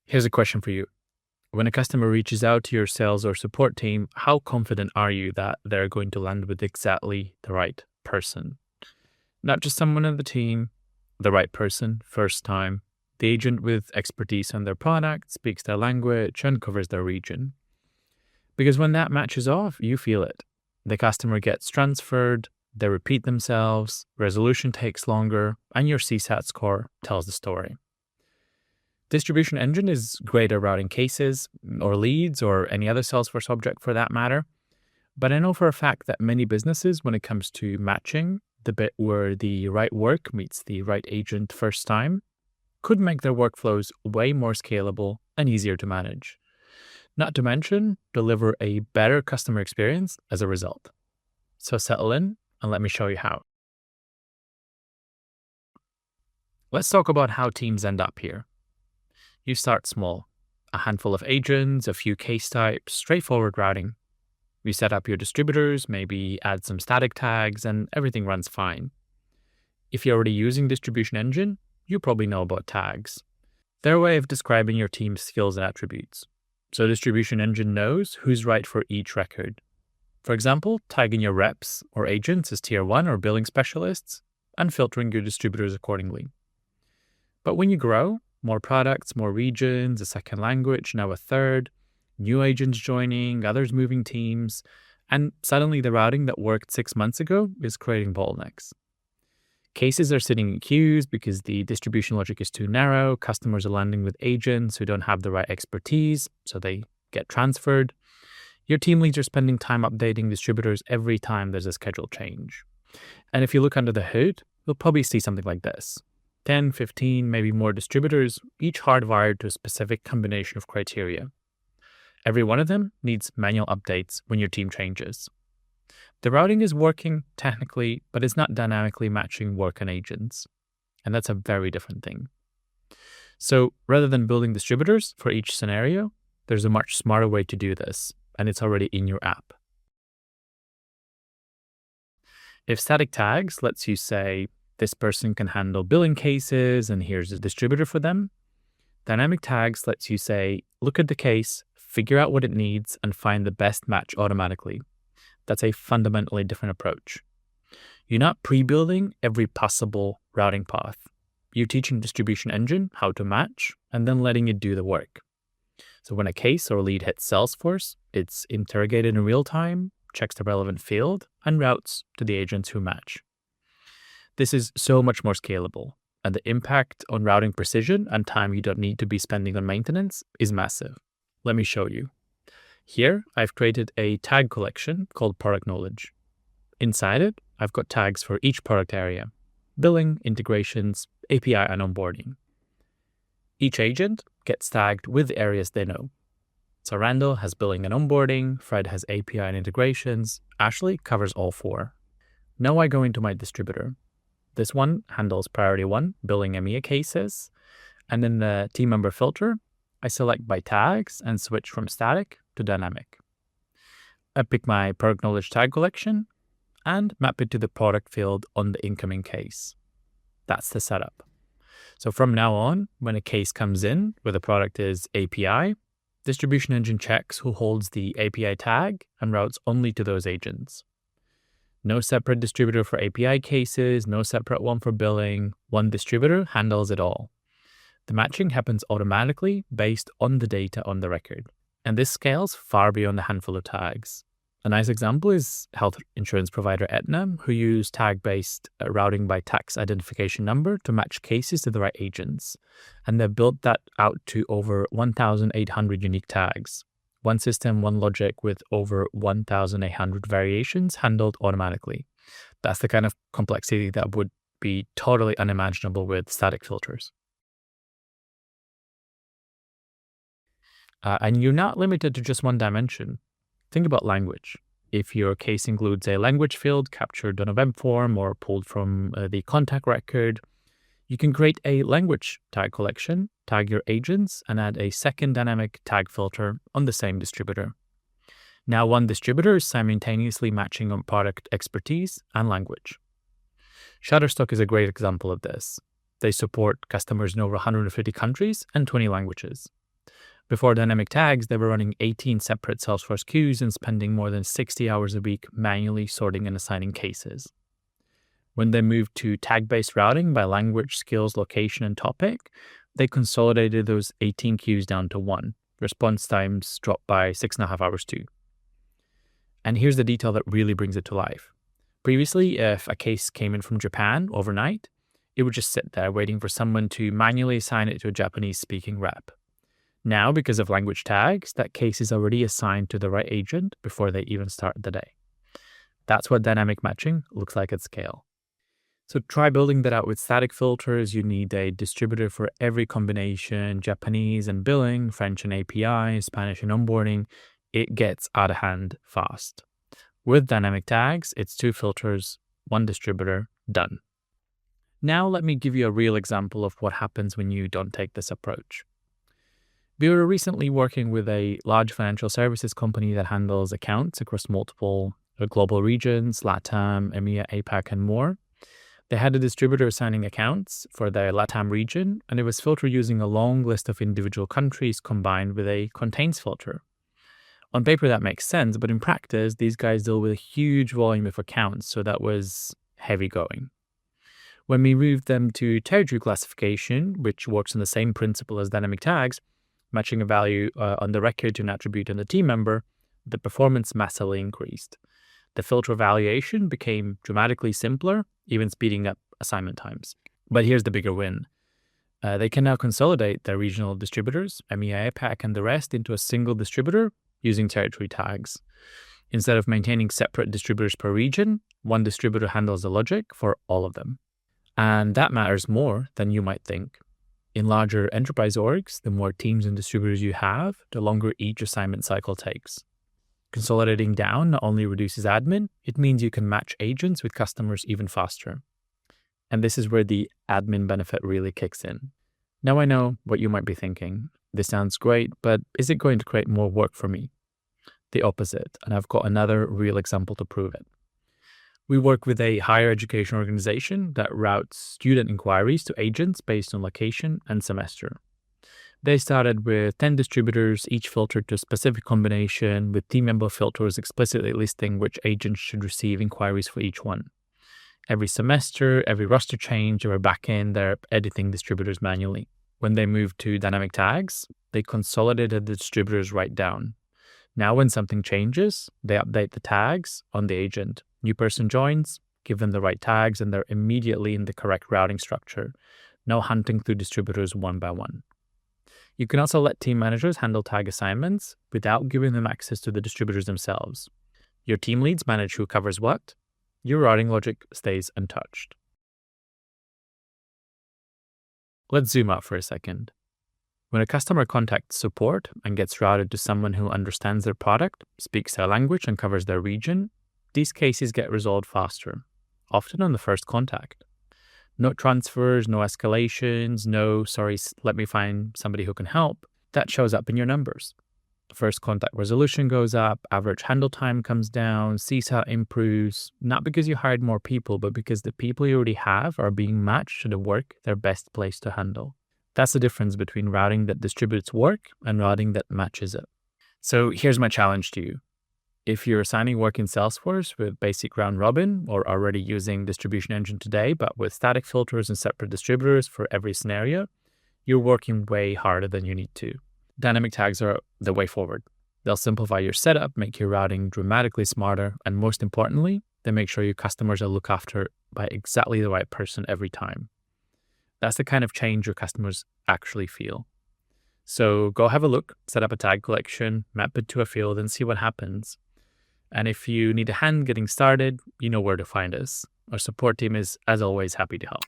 Here's a question for you. When a customer reaches out to your sales or support team, how confident are you that they're going to land with exactly the right person? Not just someone on the team, the right person, first time. The agent with expertise on their product, speaks their language, and covers their region. Because when that matches off, you feel it. The customer gets transferred, they repeat themselves, resolution takes longer, and your CSAT score tells the story. Distribution engine is great at routing cases or leads or any other Salesforce object for that matter. But I know for a fact that many businesses, when it comes to matching, the bit where the right work meets the right agent first time, could make their workflows way more scalable and easier to manage. Not to mention, deliver a better customer experience as a result. So settle in and let me show you how. Let's talk about how teams end up here. You start small. A handful of agents, a few case types, straightforward routing. You set up your distributors, maybe add some static tags, and everything runs fine. If you're already using Distribution Engine, you probably know about tags. They're a way of describing your team's skills and attributes. So Distribution Engine knows who's right for each record. For example, tagging your reps or agents as tier 1 or billing specialists, and filtering your distributors accordingly. But when you grow, more products, more regions, a second language, now a third, new agents joining, others moving teams, and suddenly the routing that worked 6 months ago is creating bottlenecks. Cases are sitting in queues because the distribution logic is too narrow, customers are landing with agents who don't have the right expertise, so they get transferred. Your team leads are spending time updating distributors every time there's a schedule change. And if you look under the hood, you'll probably see something like this. 10, 15, maybe more distributors, each hardwired to a specific combination of criteria. Every one of them needs manual updates when your team changes. The routing is working technically, but it's not dynamically matching work and agents. And that's a very different thing. So rather than building distributors for each scenario, there's a much smarter way to do this, and it's already in your app. If static tags lets you say, this person can handle billing cases, and here's a distributor for them. Dynamic tags lets you say, look at the case, figure out what it needs, and find the best match automatically. That's a fundamentally different approach. You're not pre-building every possible routing path. You're teaching Distribution Engine how to match, and then letting it do the work. So when a case or lead hits Salesforce, it's interrogated in real time, checks the relevant field, and routes to the agents who match. This is so much more scalable, and the impact on routing precision and time you don't need to be spending on maintenance is massive. Let me show you. Here, I've created a tag collection called Product Knowledge. Inside it, I've got tags for each product area: billing, integrations, API, and onboarding. Each agent gets tagged with the areas they know. So Randall has billing and onboarding, Fred has API and integrations, Ashley covers all 4. Now I go into my distributor. This one handles priority 1, billing EMEA cases, and in the team member filter, I select by tags and switch from static to dynamic. I pick my product knowledge tag collection and map it to the product field on the incoming case. That's the setup. So from now on, when a case comes in where the product is API, Distribution Engine checks who holds the API tag and routes only to those agents. No separate distributor for API cases, no separate one for billing. One distributor handles it all. The matching happens automatically based on the data on the record. And this scales far beyond a handful of tags. A nice example is health insurance provider Aetna, who use tag-based routing by tax identification number to match cases to the right agents. And they've built that out to over 1,800 unique tags. One system, one logic with over 1,800 variations handled automatically. That's the kind of complexity that would be totally unimaginable with static filters. And you're not limited to just one dimension. Think about language. If your case includes a language field captured on a web form or pulled from the contact record, you can create a language tag collection, tag your agents, and add a second dynamic tag filter on the same distributor. Now one distributor is simultaneously matching on product expertise and language. Shutterstock is a great example of this. They support customers in over 150 countries and 20 languages. Before dynamic tags, they were running 18 separate Salesforce queues and spending more than 60 hours a week manually sorting and assigning cases. When they moved to tag-based routing by language, skills, location, and topic, they consolidated those 18 queues down to one. Response times dropped by 6.5 hours too. And here's the detail that really brings it to life. Previously, if a case came in from Japan overnight, it would just sit there waiting for someone to manually assign it to a Japanese-speaking rep. Now, because of language tags, that case is already assigned to the right agent before they even start the day. That's what dynamic matching looks like at scale. So try building that out with static filters. You need a distributor for every combination, Japanese and billing, French and API, Spanish and onboarding. It gets out of hand fast. With dynamic tags, it's 2 filters, 1 distributor, done. Now let me give you a real example of what happens when you don't take this approach. We were recently working with a large financial services company that handles accounts across multiple global regions, LATAM, EMEA, APAC, and more. They had a distributor assigning accounts for their LATAM region, and it was filtered using a long list of individual countries combined with a contains filter. On paper, that makes sense, but in practice, these guys deal with a huge volume of accounts, so that was heavy going. When we moved them to territory classification, which works on the same principle as dynamic tags, matching a value on the record to an attribute and the team member, the performance massively increased. The filter evaluation became dramatically simpler, even speeding up assignment times. But here's the bigger win. They can now consolidate their regional distributors, EMEA, APAC, and the rest into a single distributor using territory tags. Instead of maintaining separate distributors per region, one distributor handles the logic for all of them. And that matters more than you might think. In larger enterprise orgs, the more teams and distributors you have, the longer each assignment cycle takes. Consolidating down not only reduces admin, it means you can match agents with customers even faster. And this is where the admin benefit really kicks in. Now I know what you might be thinking. This sounds great, but is it going to create more work for me? The opposite, and I've got another real example to prove it. We work with a higher education organization that routes student inquiries to agents based on location and semester. They started with 10 distributors, each filtered to a specific combination, with team member filters explicitly listing which agents should receive inquiries for each one. Every semester, every roster change, or backend, they're editing distributors manually. When they moved to dynamic tags, they consolidated the distributors right down. Now when something changes, they update the tags on the agent. New person joins, give them the right tags, and they're immediately in the correct routing structure. No hunting through distributors one by one. You can also let team managers handle tag assignments without giving them access to the distributors themselves. Your team leads manage who covers what. Your routing logic stays untouched. Let's zoom out for a second. When a customer contacts support and gets routed to someone who understands their product, speaks their language, and covers their region, these cases get resolved faster, often on the first contact. No transfers, no escalations, no, sorry, let me find somebody who can help. That shows up in your numbers. First contact resolution goes up, average handle time comes down, CSAT improves, not because you hired more people, but because the people you already have are being matched to the work they're best placed to handle. That's the difference between routing that distributes work and routing that matches it. So here's my challenge to you. If you're assigning work in Salesforce with basic round robin, or already using distribution engine today, but with static filters and separate distributors for every scenario, you're working way harder than you need to. Dynamic tags are the way forward. They'll simplify your setup, make your routing dramatically smarter, and most importantly, they make sure your customers are looked after by exactly the right person every time. That's the kind of change your customers actually feel. So go have a look, set up a tag collection, map it to a field, and see what happens. And if you need a hand getting started, you know where to find us. Our support team is, as always, happy to help.